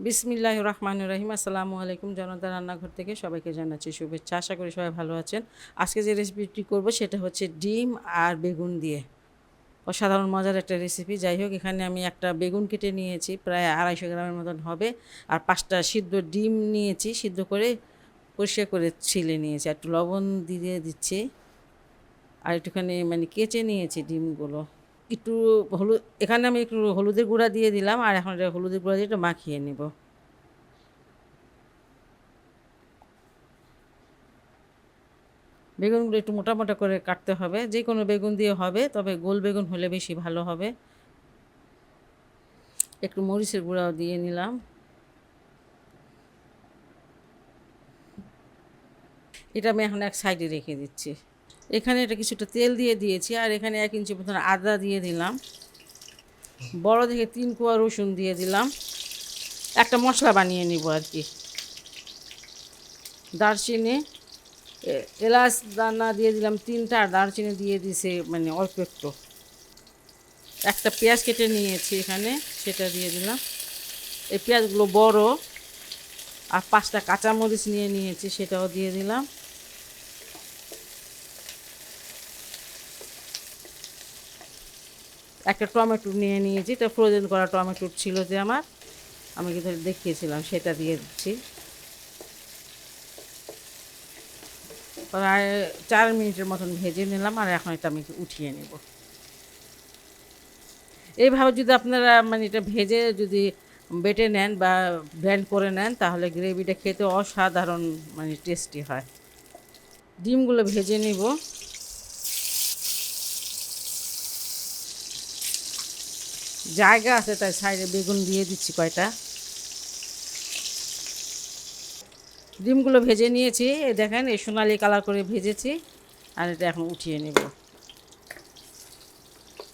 বিসমিল্লাহির রহমানির রহিম। আসসালামু আলাইকুম। জনতার রান্নাঘর থেকে সবাইকে জানাচ্ছি শুভেচ্ছা। আশা করি সবাই ভালো আছেন। আজকে যে রেসিপিটি করব সেটা হচ্ছে ডিম আর বেগুন দিয়ে অসাধারণ মজার একটা রেসিপি। যাই হোক, এখানে আমি একটা বেগুন কেটে নিয়েছি, প্রায় 250 গ্রামের মতন হবে। আর 5টা সিদ্ধ ডিম নিয়েছি, সিদ্ধ করে পরিষ্কার করে ছিলে নিয়েছি। একটু লবণ দিয়ে দিচ্ছি, আর একটুখানি কেচে নিয়েছি ডিমগুলো। একটু হলুদ, এখানে আমি একটু হলুদের গুঁড়া দিয়ে দিলাম, আর এখন এটা হলুদের গুঁড়া দিয়ে একটু মাখিয়ে নেব। বেগুনগুলো একটু মোটা মোটা করে কাটতে হবে, যে কোনো বেগুন দিয়ে হবে, তবে গোল বেগুন হলে বেশি ভালো হবে। একটু মরিচের গুঁড়াও দিয়ে নিলাম। এটা আমি এখন এক সাইডে রেখে দিচ্ছি। এখানে এটা কিছুটা তেল দিয়ে দিয়েছি, আর এখানে 1 ইঞ্চি মতন আদা দিয়ে দিলাম। বড় দেখে 3 কোয়া রসুন দিয়ে দিলাম। একটা মশলা বানিয়ে নিব আর কি। দারচিনি, এলাচ দানা দিয়ে দিলাম 3টা, আর দারচিনি দিয়ে দিছে অল্প একটু। একটা পেঁয়াজ কেটে নিয়েছি এখানে, সেটা দিয়ে দিলাম। এই পেঁয়াজগুলো বড়। আর 5টা কাঁচামরিচ নিয়ে নিয়েছি, সেটাও দিয়ে দিলাম। একটা টমেটো নিয়ে নিয়েছি, এটা ফ্রোজেন করা টমেটো ছিল যে আমার, আমি কিন্তু দেখিয়েছিলাম, সেটা দিয়ে দিচ্ছি। প্রায় 4 মিনিটের মতন ভেজে নিলাম, আর এখন এটা আমি উঠিয়ে নেব। এইভাবে যদি আপনারা এটা ভেজে যদি বেটে নেন বা ব্লেন্ড করে নেন, তাহলে গ্রেভিটা খেতে অসাধারণ টেস্টি হয়। ডিমগুলো ভেজে নিব। জায়গা আছে তাই সাইডে বেগুন দিয়ে দিচ্ছি কয়টা। ডিমগুলো ভেজে নিয়েছি, এই দেখেন এই সোনালি কালার করে ভেজেছি, আর এটা এখন উঠিয়ে নেব।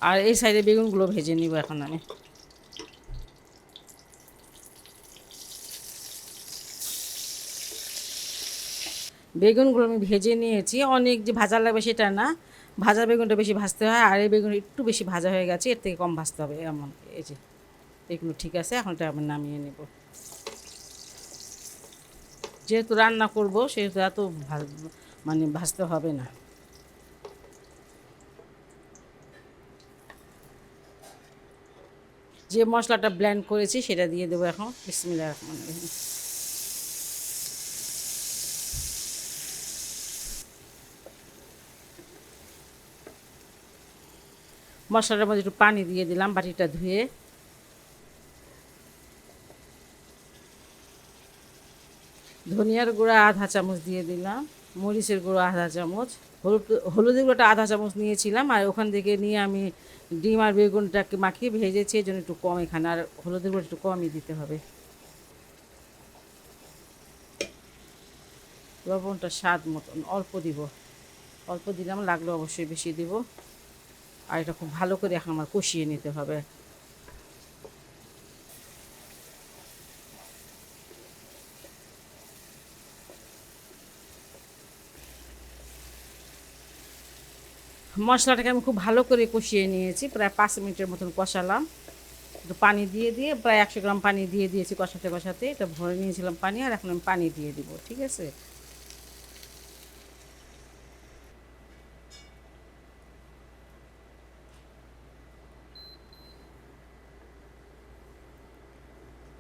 আর এই সাইডে বেগুনগুলো ভেজে নিব এখন আমি। বেগুনগুলো আমি ভেজে নিয়েছি, অনেক যে ভাজা লাগবে সেটা না, ভাজা বেগুনটা বেশি ভাজতে হয়, আর এই বেগুন একটু বেশি ভাজা হয়ে গেছে, এর থেকে কম ভাজতে হবে এমন। এই যে এগুলো ঠিক আছে, এখন এটা আমি নামিয়ে নেব। যেহেতু রান্না করব সেহেতু এত ভাজতে হবে না। যে মশলাটা ব্লেন্ড করেছি সেটা দিয়ে দেবো এখন। বিসমিল্লাহির রহমানির রহিম। মশলাটার মধ্যে একটু পানি দিয়ে দিলাম, বাটিটা ধুয়ে। ধনিয়ার গুঁড়া আধা চামচ দিয়ে দিলাম, মরিচের গুঁড়ো আধা চামচ, হলুদের গুঁড়োটা আধা চামচ নিয়েছিলাম, আর ওখান থেকে নিয়ে আমি ডিম আর বেগুনটাকে মাখিয়ে ভেজেছি, এই জন্য একটু কম এখানে, আর হলুদের গুঁড়ো একটু কমই দিতে হবে। লবণটা স্বাদ মতন অল্প দিব, অল্প দিলাম, লাগলে অবশ্যই বেশি দিব। আর এটা খুব ভালো করে এখন আমার কষিয়ে নিতে হবে। মশলাটাকে আমি খুব ভালো করে কষিয়ে নিয়েছি, প্রায় 5 মিনিটের মতন কষালাম। একটু পানি দিয়ে দিয়ে প্রায় 100 গ্রাম পানি দিয়ে দিয়েছি, কষাতে কষাতে এটা ভরে নিয়েছিলাম পানি, আর এখন আমি পানি দিয়ে দিব। ঠিক আছে,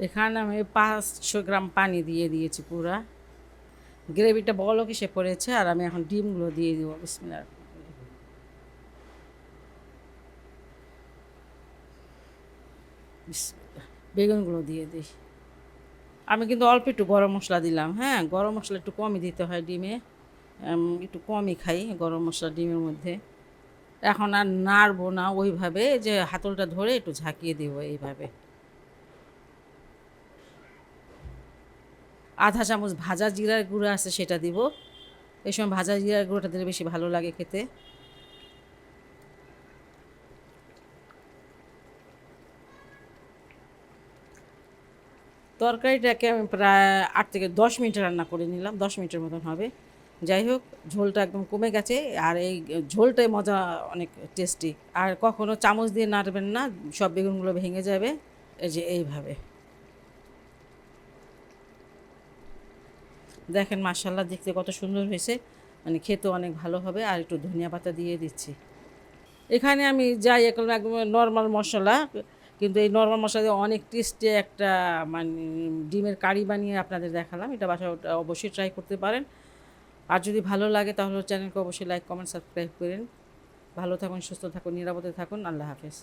এখানে আমি 500 গ্রাম পানি দিয়ে দিয়েছি পুরা। গ্রেভিটা বলক এসে পড়েছে, আর আমি এখন ডিমগুলো দিয়ে দিব। বিসমিল্লাহ। বেগুনগুলো দিয়ে দিই। আমি কিন্তু অল্প একটু গরম মশলা দিলাম। হ্যাঁ, গরম মশলা একটু কমই দিতে হয় ডিমে, একটু কমই খাই গরম মশলা ডিমের মধ্যে। এখন আর নাড়বো না ওইভাবে, যে হাতলটা ধরে একটু ঝাঁকিয়ে দেবো এইভাবে। আধা চামচ ভাজা জিরার গুঁড়া আছে, সেটা দিব। এই সময় ভাজা জিরার গুঁড়োটা দিলে বেশি ভালো লাগে খেতে। তরকারিটাকে আমি প্রায় 8 থেকে 10 মিনিট রান্না করে নিলাম, 10 মিনিটের মতন হবে। যাই হোক, ঝোলটা একদম কমে গেছে, আর এই ঝোলটাই মজা, অনেক টেস্টি। আর কখনো চামচ দিয়ে নাড়বেন না, সব বেগুনগুলো ভেঙে যাবে। এই যে এইভাবে। দেখেন মাশাআল্লাহ দেখতে কত সুন্দর হয়েছে, মানে খেতে অনেক ভালো হবে। আর একটু ধনিয়া পাতা দিয়ে দিচ্ছি। এখানে আমি যাই এখন একদম নরমাল মশলা, কিন্তু এই নরমাল মশলা দিয়ে অনেক টেস্টি একটা মানে ডিমের কারি বানিয়ে আপনাদের দেখালাম। এটা বাসায় অবশ্যই ট্রাই করতে পারেন। আর যদি ভালো লাগে তাহলে চ্যানেলকে অবশ্যই লাইক, কমেন্ট, সাবস্ক্রাইব করেন। ভালো থাকুন, সুস্থ থাকুন, নিরাপদে থাকুন। আল্লাহ হাফেজ।